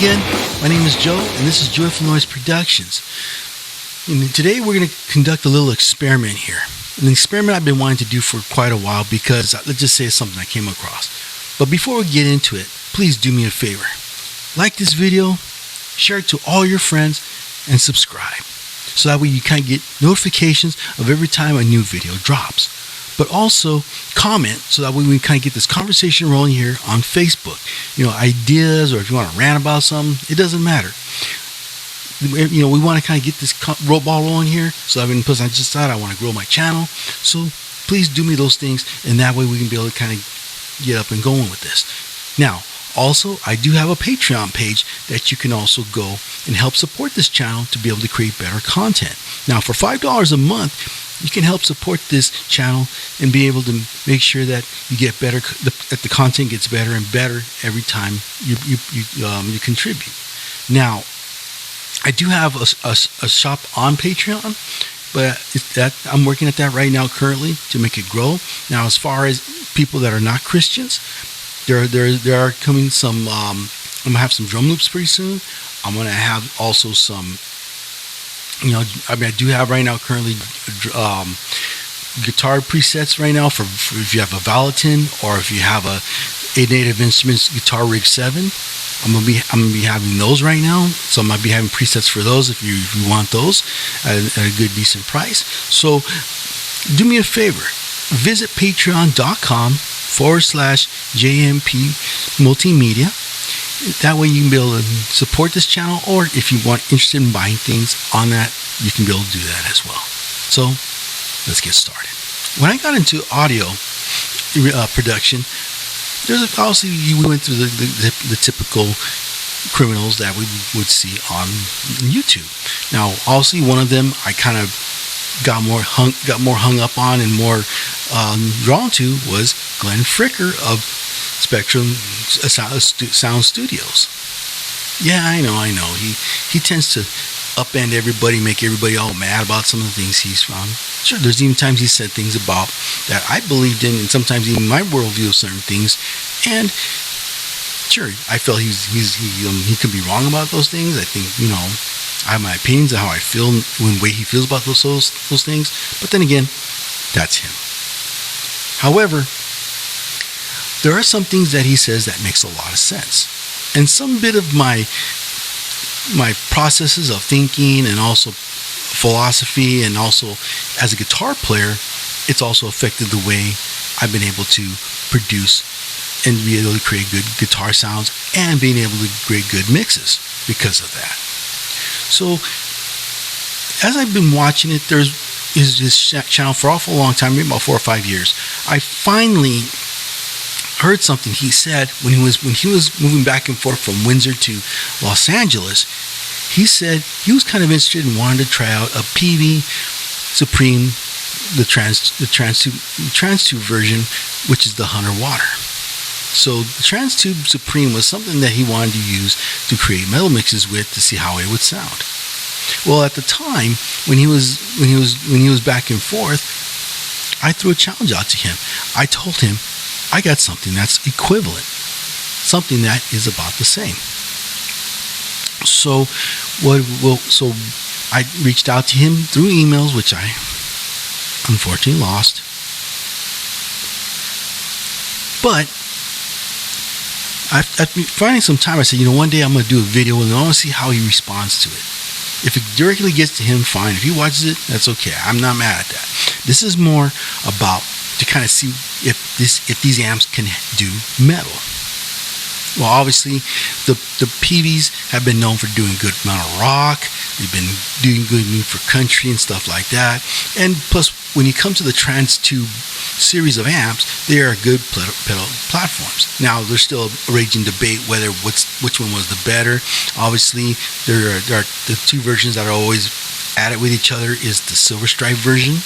again. My name is Joe, and this is Joyful Noise Productions. And today we're going to conduct a little experiment here. An experiment I've been wanting to do for quite a while because, let's just say, it's something I came across. But before we get into it, please do me a favor. Like this video, share it to all your friends, and subscribe. So that way you kind of get notifications of every time a new video drops. But also comment so that way we kind of get this conversation rolling here on Facebook. You know, ideas, or if you want to rant about something, it doesn't matter. You know, we want to kind of get this ball rolling here. So plus I just thought I want to grow my channel. So please do me those things, and that way we can be able to kind of get up and going with this. Now, also, I do have a Patreon page that you can also go and help support this channel to be able to create better content. Now, for $5 a month, you can help support this channel and be able to make sure that you get better, that the content gets better and better every time you contribute. Now, I do have a shop on Patreon, but I'm working at that right now currently to make it grow. Now, as far as people that are not Christians, there are coming some. I'm gonna have some drum loops pretty soon. I'm gonna have also some. You know, I mean, I do have right now currently guitar presets right now for if you have a Valatin or if you have a Native Instruments Guitar Rig 7. I'm gonna be having those right now, so I might be having presets for those if you want those at a good decent price. So do me a favor, visit patreon.com/JNP Multimedia. That way you can be able to support this channel, or if you want interested in buying things on that, you can be able to do that as well. So let's get started. When I got into audio production, there's obviously we went through the typical criminals that we would see on YouTube. Now, obviously one of them I kind of got more hung up on and more drawn to was Glenn Fricker of Spectre Sound Studios. Yeah, I know. He tends to upend everybody, make everybody all mad about some of the things he's found. Sure, there's even times he said things about that I believed in, and sometimes even my worldview of certain things. And sure, I felt he could be wrong about those things. I think, you know, I have my opinions of how I feel and the way he feels about those things. But then again, that's him. However, there are some things that he says that makes a lot of sense. And some bit of my processes of thinking and also philosophy, and also as a guitar player, it's also affected the way I've been able to produce and be able to create good guitar sounds and being able to create good mixes because of that. So as I've been watching it, there's this channel for an awful long time, maybe about 4 or 5 years. I finally heard something he said when he was moving back and forth from Windsor to Los Angeles. He said he was kind of interested and wanted to try out a Peavey Supreme, the Transtube version, which is the Hunter Water. So the Transtube Supreme was something that he wanted to use to create metal mixes with to see how it would sound. Well, at the time when he was back and forth, I threw a challenge out to him. I told him, I got something that's equivalent, something that is about the same. So I reached out to him through emails, which I unfortunately lost. But after finding some time, I said, you know, one day I'm going to do a video and I want to see how he responds to it. If it directly gets to him, fine. If he watches it, that's okay. I'm not mad at that. This is more about to kind of see if these amps can do metal. Well, obviously, the Peaveys have been known for doing good amount of rock. They've been doing good for country and stuff like that. And plus, when you come to the Transtube series of amps, they are good pedal platforms. Now, there's still a raging debate whether which one was the better. Obviously, there are the two versions that are always at it with each other is the Silver Stripe version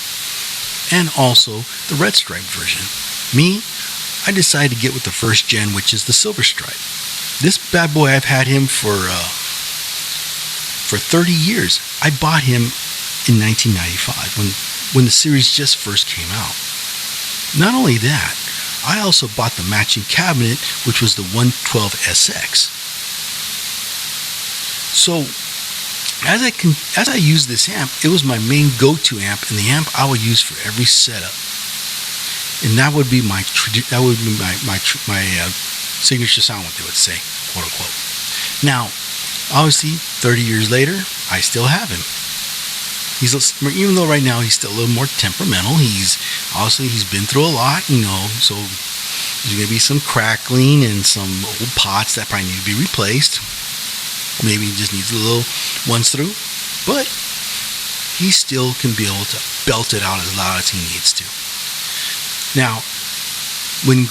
and also the Red Stripe version. Me, I decided to get with the first gen, which is the Silver Stripe. This bad boy, I've had him for 30 years. I bought him in 1995 when the series just first came out. Not only that, I also bought the matching cabinet, which was the 112SX. So as I use this amp, it was my main go-to amp and the amp I would use for every setup. And that would be my signature sound, what they would say, quote unquote. Now, obviously, 30 years later, I still have him. Even though right now he's still a little more temperamental, he's been through a lot, so there's going to be some crackling and some old pots that probably need to be replaced. Maybe he just needs a little once through, but he still can be able to belt it out as loud as he needs to. Now, when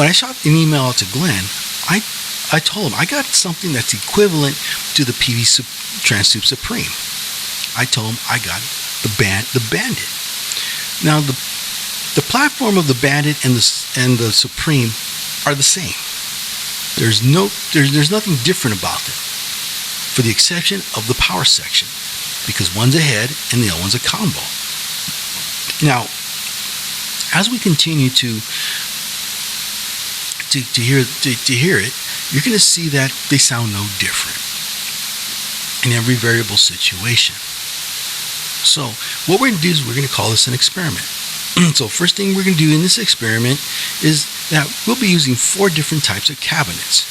I shot an email out to Glenn, I told him I got something that's equivalent to the Peavey Transtube Supreme. I told him I got the Bandit. Now, the platform of the Bandit and the Supreme are the same. There's nothing different about them, for the exception of the power section, because one's a head and the other one's a combo. Now, as we continue to hear it, you're going to see that they sound no different in every variable situation. So what we're going to do is we're going to call this an experiment. So first thing we're going to do in this experiment is that we'll be using 4 different types of cabinets.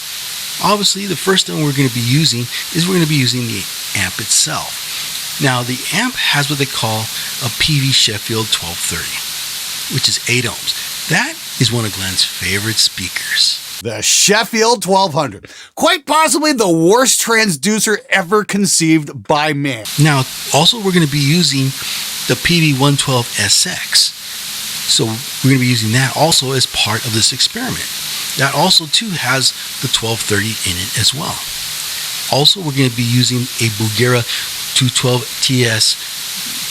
Obviously, the first thing we're going to be using the amp itself. Now, the amp has what they call a Peavey Sheffield 1230, which is 8 ohms. That is one of Glenn's favorite speakers. The Sheffield 1200. Quite possibly the worst transducer ever conceived by man. Now, also we're going to be using the Peavey 112 SX. So we're going to be using that also as part of this experiment. That also too has the 1230 in it as well. Also, we're going to be using a Bugera 212 TS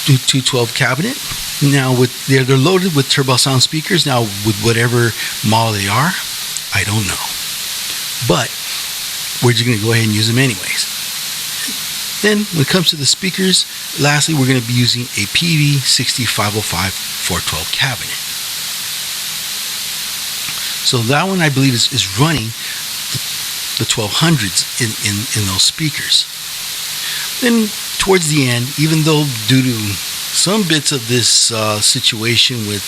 212 cabinet. Now, they're loaded with turbo sound speakers. Now, with whatever model they are, I don't know. But we're just going to go ahead and use them anyways. Then, when it comes to the speakers, lastly, we're going to be using a Peavey 6505 412 cabinet. So that one, I believe, is running the 1200s in those speakers. Then, towards the end, even though due to some bits of this situation with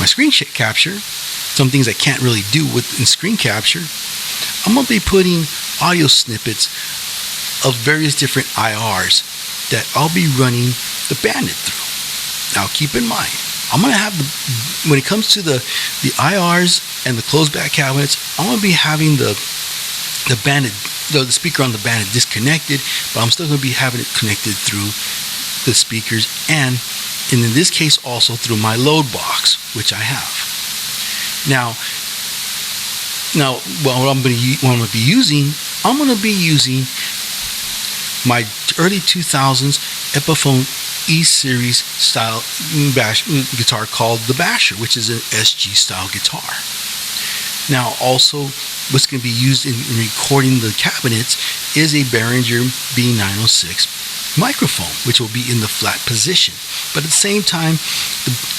my screen capture, some things I can't really do in screen capture, I'm going to be putting audio snippets of various different IRs that I'll be running the Bandit through. Now, keep in mind, I'm going to have when it comes to the IRs and the closed back cabinets, I'm going to be having the Bandit, the speaker on the Bandit disconnected, but I'm still going to be having it connected through the speakers and in this case also through my load box, which I have. Now what I'm going to be using, I'm going to be using my early 2000s Epiphone E-Series style guitar called the Basher, which is an SG style guitar. Now, also, what's going to be used in recording the cabinets is a Behringer B906 microphone, which will be in the flat position. But at the same time,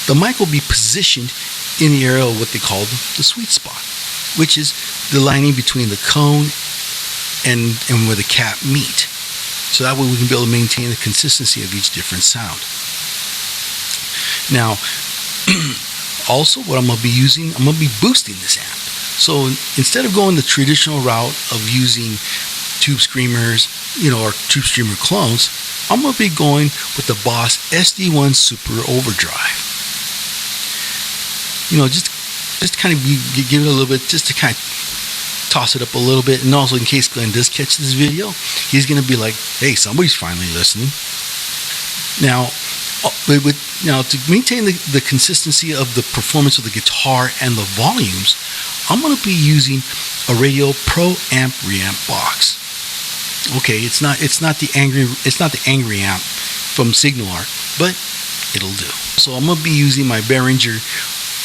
the mic will be positioned in the area of what they call the sweet spot, which is the lining between the cone and where the cap meet. So that way we can be able to maintain the consistency of each different sound. Now, also what I'm going to be using, I'm going to be boosting this amp. So instead of going the traditional route of using tube screamers, or tube screamer clones, I'm going to be going with the Boss SD1 Super Overdrive. Just kind of give it a little bit, just to kind of toss it up a little bit. And also, in case Glenn does catch this video, he's going to be like, hey, somebody's finally listening. Now, to maintain the consistency of the performance of the guitar and the volumes, I'm going to be using a Radio Pro Amp Reamp box. Okay, it's not the angry amp from Signal Art, but it'll do. So I'm going to be using my Behringer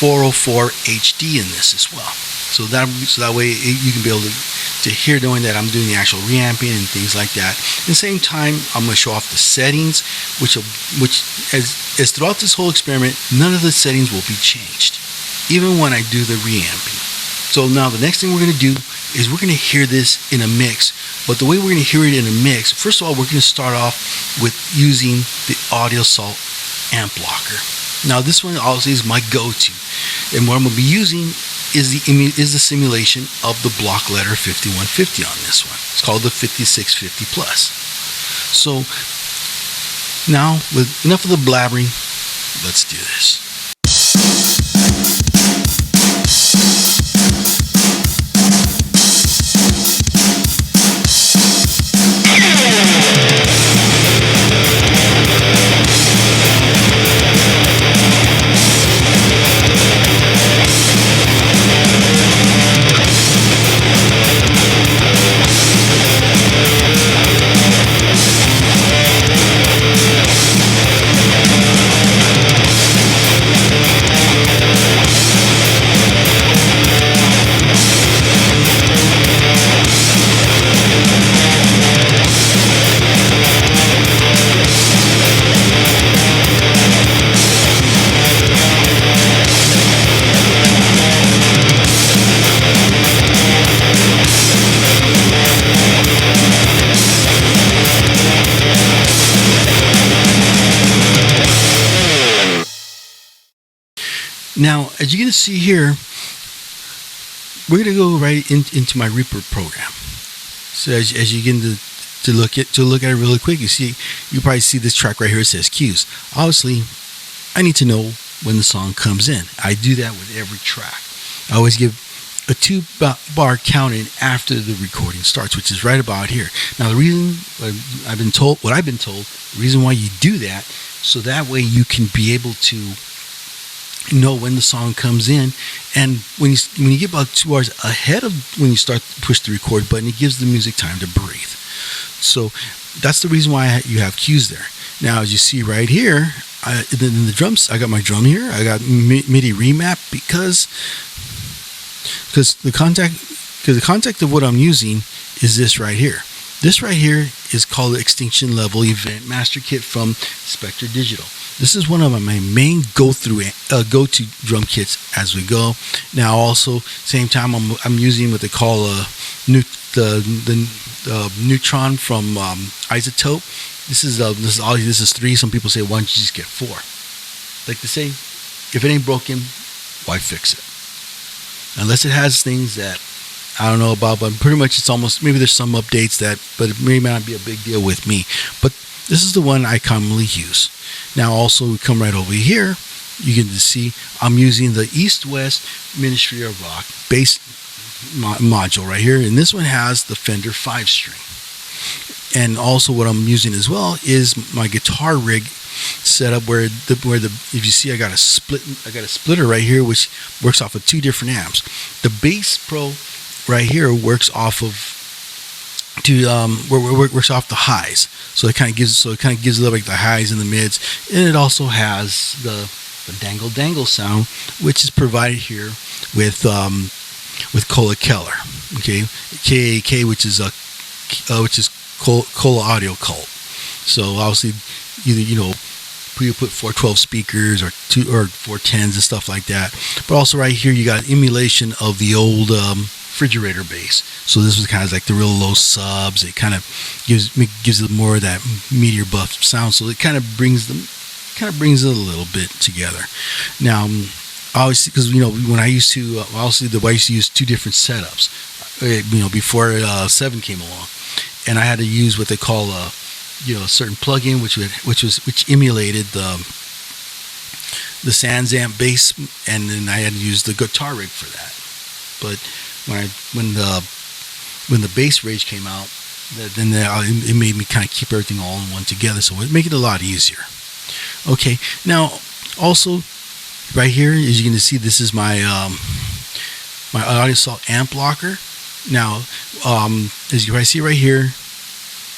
404 HD in this as well. So that way you can be able to hear, knowing that I'm doing the actual reamping and things like that. At the same time, I'm going to show off the settings, which as throughout this whole experiment, none of the settings will be changed, even when I do the reamping. So now the next thing we're going to do is we're going to hear this in a mix. But the way we're going to hear it in a mix, first of all, we're going to start off with using the Audio Assault amp blocker. Now this one obviously is my go-to, and what I'm going to be using is the simulation of the block letter 5150 on this one. It's called the 5650 Plus. So now, with enough of the blabbering, let's do this. Now, as you can see here, we're going to go right into my Reaper program. So as you begin to look at it really quick, you probably see this track right here. It says cues. Obviously, I need to know when the song comes in. I do that with every track. I always give a 2-bar count in after the recording starts, which is right about here. Now, the reason I've been told, the reason why you do that, so that way you can be able to know when the song comes in, and when you get about 2 hours ahead of when you start to push the record button, it gives the music time to breathe. So that's the reason why you have cues there. Now, as you see right here, in the drums, I got my drum here. I got MIDI remap because the contact of what I'm using is this right here. This right here is called the Extinction Level Event Master Kit from Spectre Digital. This is one of my main go-to drum kits as we go. Now, also, same time, I'm using what they call the Neutron from Isotope. This is 3. Some people say, why don't you just get 4? Like they say, if it ain't broken, why fix it? Unless it has things that I don't know about, but pretty much it's almost, maybe there's some updates but it may not be a big deal with me. But this is the one I commonly use. Now, also, we come right over here. You can see I'm using the East-West Ministry of Rock bass module right here, and this one has the Fender 5-string. And also, what I'm using as well is my guitar rig setup where if you see, I got a splitter right here, which works off of 2 different amps. The Bass Pro right here works off of works off the highs, so it kind of gives a little like the highs and the mids, and it also has the dangle sound, which is provided here with Cola Keller, okay, KAK, which is Cola Audio Cult. So obviously, either you put 412 speakers or 410s and stuff like that, but also right here you got emulation of the old refrigerator bass. So this was kind of like the real low subs. It kind of gives it more of that meteor buff sound. So it kind of brings it a little bit together. Now, obviously, because when I used to use 2 different setups. Before 7 came along, and I had to use what they call a certain plugin which emulated the Sans amp bass, and then I had to use the guitar rig for that. But when the bass rage came out, then it made me kind of keep everything all in one together, so it made it a lot easier. Okay, now also right here, as you can see, this is my Audio Assault amp blocker. Now, as you can see right here,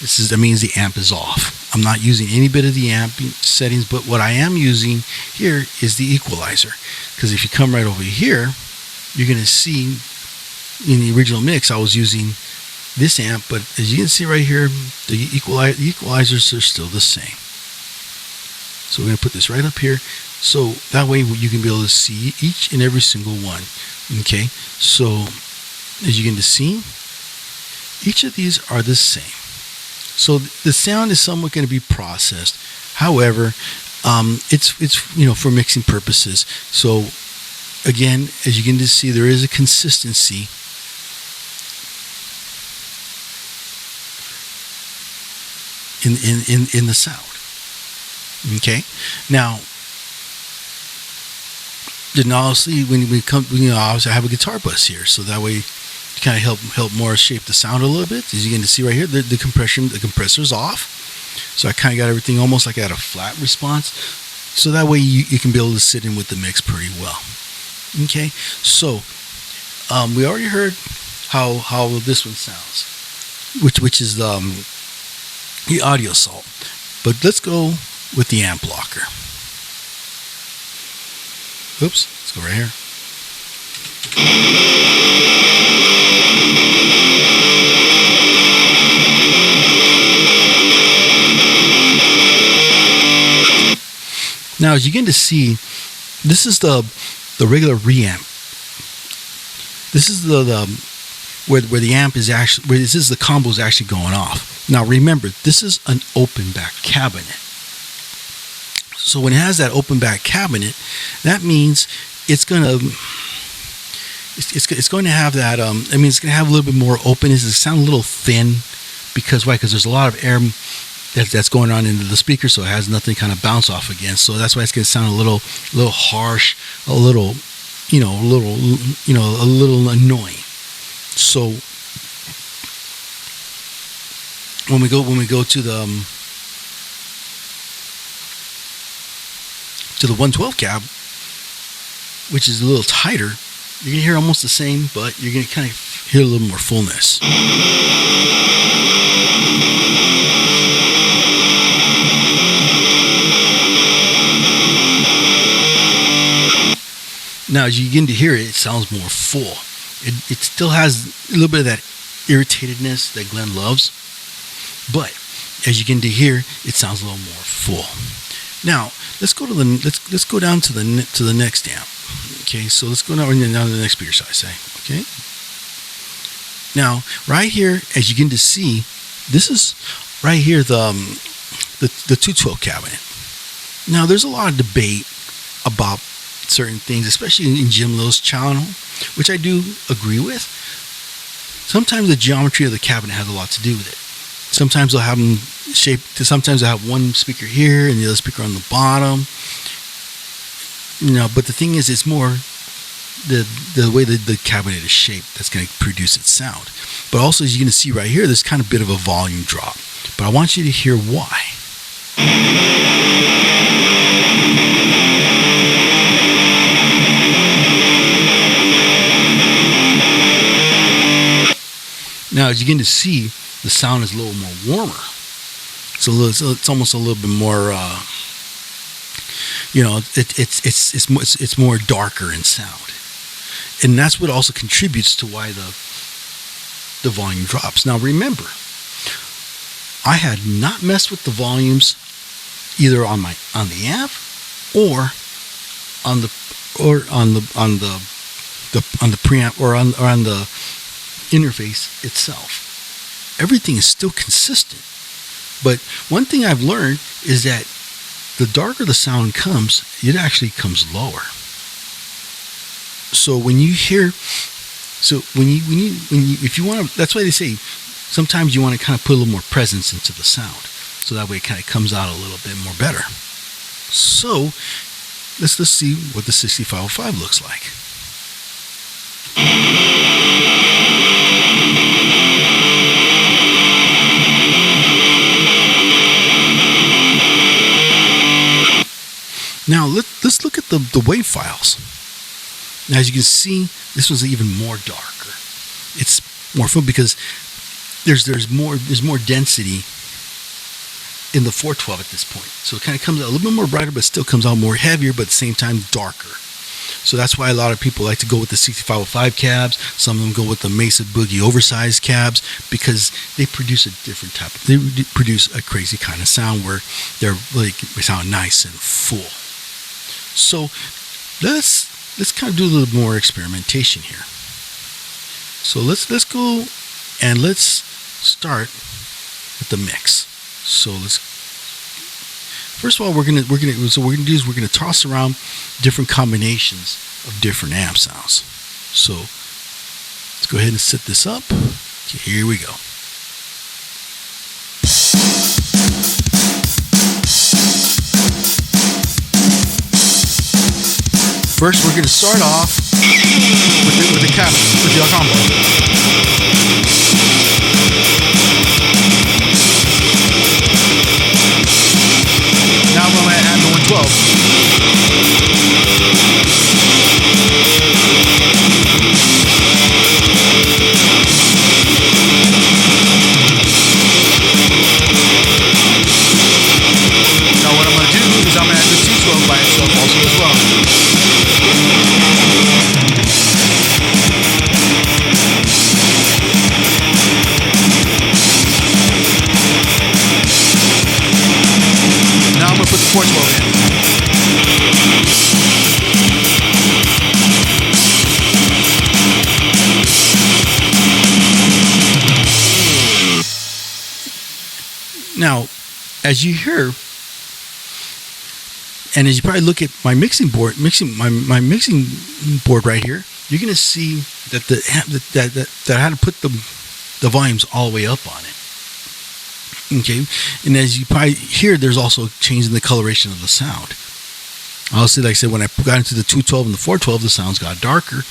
that means the amp is off. I'm not using any bit of the amp settings, but what I am using here is the equalizer. Because if you come right over here, you're going to see in the original mix I was using this amp, but as you can see right here, the equalizers are still the same. So we're going to put this right up here, so that way you can be able to see each and every single one. Okay, so as you can see, each of these are the same. So the sound is somewhat going to be processed. However, it's for mixing purposes. So again, as you can see, there is a consistency in the sound. Okay, now then obviously when we come, obviously I have a guitar bus here, so that way to kind of help more shape the sound a little bit. As you can see right here, the compressor's off, so I kind of got everything almost like at a flat response, so that way you can be able to sit in with the mix pretty well. Okay, so we already heard how this one sounds, which is the audio salt, but let's go with the amp blocker. Oops, let's go right here. Now, as you begin to see, this is the regular reamp. This is where the amp is actually, where this is the combo is actually going off. Now, remember, this is an open back cabinet. So when it has that open back cabinet, that means it's going to have that. It's going to have a little bit more openness. It sound a little thin because why? Because there's a lot of air that's going on into the speaker, so it has nothing kind of bounce off against. So that's why it's going to sound a little harsh, a little annoying. So when we go to the 112 cab, which is a little tighter, you're gonna hear almost the same, but you're gonna kind of hear a little more fullness. Now, as you begin to hear it, it sounds more full. It still has a little bit of that irritatedness that Glenn loves, but as you begin to hear, it sounds a little more full. Now, let's go down to the next amp. Okay, so let's go down to the next speaker size. Okay. Now, right here, as you begin to see, this is right here the 212 cabinet. Now, there's a lot of debate about certain things, especially in Jim Lowe's channel, which I do agree with. Sometimes the geometry of the cabinet has a lot to do with it. Sometimes they'll have them shaped. Sometimes they'll have one speaker here and the other speaker on the bottom. But the thing is, it's more the way that the cabinet is shaped that's going to produce its sound. But also, as you're going to see right here, there's kind of a bit of a volume drop. But I want you to hear why. Now, as you begin to see, the sound is a little more warmer. It's almost a little bit more, it's more darker in sound, and that's what also contributes to why the volume drops. Now, remember, I had not messed with the volumes either on the amp or on the preamp or on the interface itself. Everything is still consistent, but one thing I've learned is that the darker the sound comes, it actually comes lower. So when you hear, if you want to, that's why they say sometimes you want to kind of put a little more presence into the sound, so that way it kind of comes out a little bit more better. So let's see what the 6505 looks like. Now let's look at the wave files. Now, as you can see, this one's even more darker. It's more full because there's more density in the 412 at this point. So it kind of comes out a little bit more brighter, but still comes out more heavier, but at the same time darker. So that's why a lot of people like to go with the 6505 cabs. Some of them go with the Mesa Boogie oversized cabs because they produce a different type of, they produce a crazy kind of sound where they sound nice and full. So let's kind of do a little more experimentation here. So let's go and let's start with the mix. So first of all, what we're gonna do is we're gonna toss around different combinations of different amp sounds. So let's go ahead and set this up. Okay, here we go. First, we're gonna start off with the combo. Now I'm going to add the 112. Now what I'm going to do is I'm going to add the 212 by itself also as well. Now I'm going to put the 412 in. Now, as you hear, and as you probably look at my mixing board, my mixing board right here, you're going to see that that I had to put the volumes all the way up on it. Okay, and as you probably hear, there's also change in the coloration of the sound. Obviously, like I said, when I got into the 212 and the 412, the sounds got darker,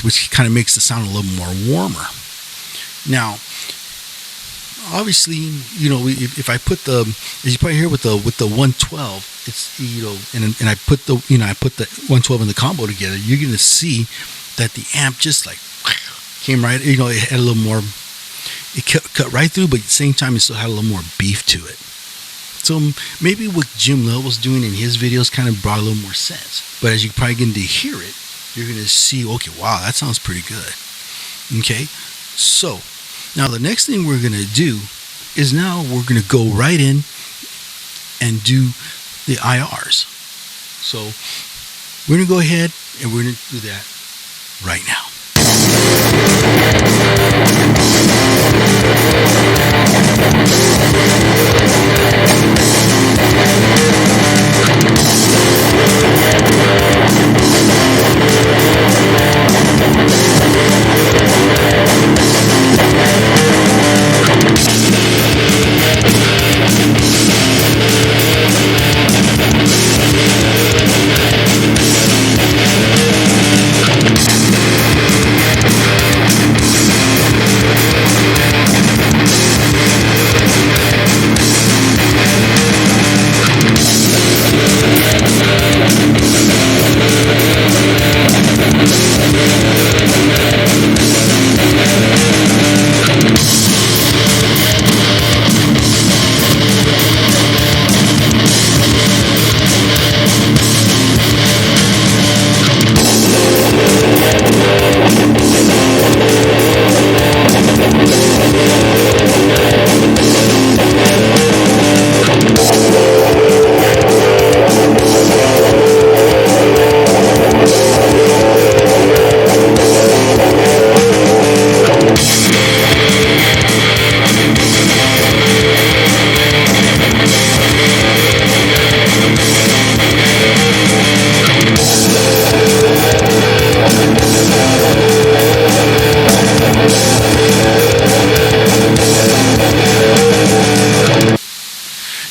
which kind of makes the sound a little more warmer. Now, obviously, you know, if I put the, as you probably hear with the 112, it's, you know, and I put the 112 and the combo together, you're gonna see that the amp just like came right, you know, it had a little more. It cut right through, but at the same time, it still had a little more beef to it. So maybe what Jim Lil was doing in his videos kind of brought a little more sense. But as you probably get to hear it, you're going to see, okay, wow, that sounds pretty good. Okay, so now the next thing we're going to do is now we're going to go right in and do the IRs. So we're going to go ahead and we're going to do that right now.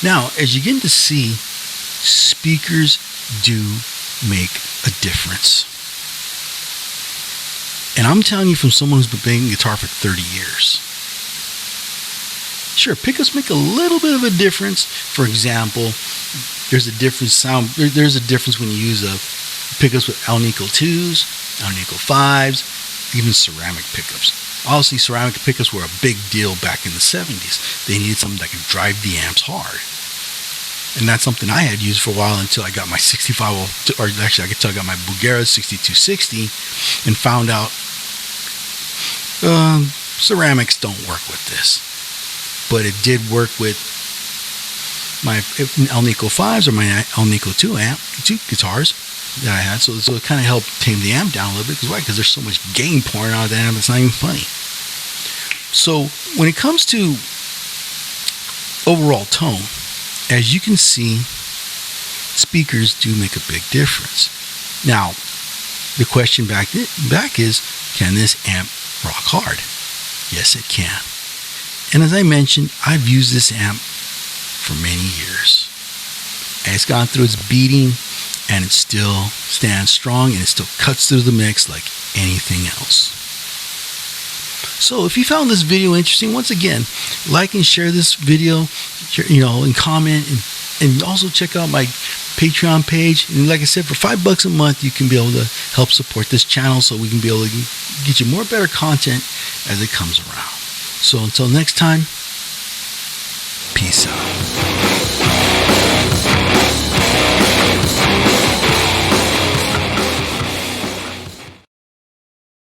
Now, as you begin to see, speakers do make a difference. And I'm telling you from someone who's been playing guitar for 30 years. Sure, pickups make a little bit of a difference. For example, there's a different sound. There's a difference when you use pickups with Alnico 2s, Alnico 5s, even ceramic pickups. Obviously, ceramic pickups were a big deal back in the 70s. They needed something that could drive the amps hard. And that's something I had used for a while until I got my 65, or actually I could tell I got my Bulgara 6260 and found out ceramics don't work with this. But it did work with my Alnico 5s or my Alnico 2 guitars. that I had. So it kind of helped tame the amp down a little bit. Because why? Because there's so much gain pouring out of the amp, it's not even funny. So when it comes to overall tone, as you can see, speakers do make a big difference. Now, the question back is, can this amp rock hard? Yes, it can. And as I mentioned, I've used this amp for many years. And it's gone through its beating, and it still stands strong, and it still cuts through the mix like anything else. So if you found this video interesting, once again, like and share this video, and comment, and also check out my Patreon page. And like I said, for $5 a month, you can be able to help support this channel so we can be able to get you more better content as it comes around. So until next time, peace out.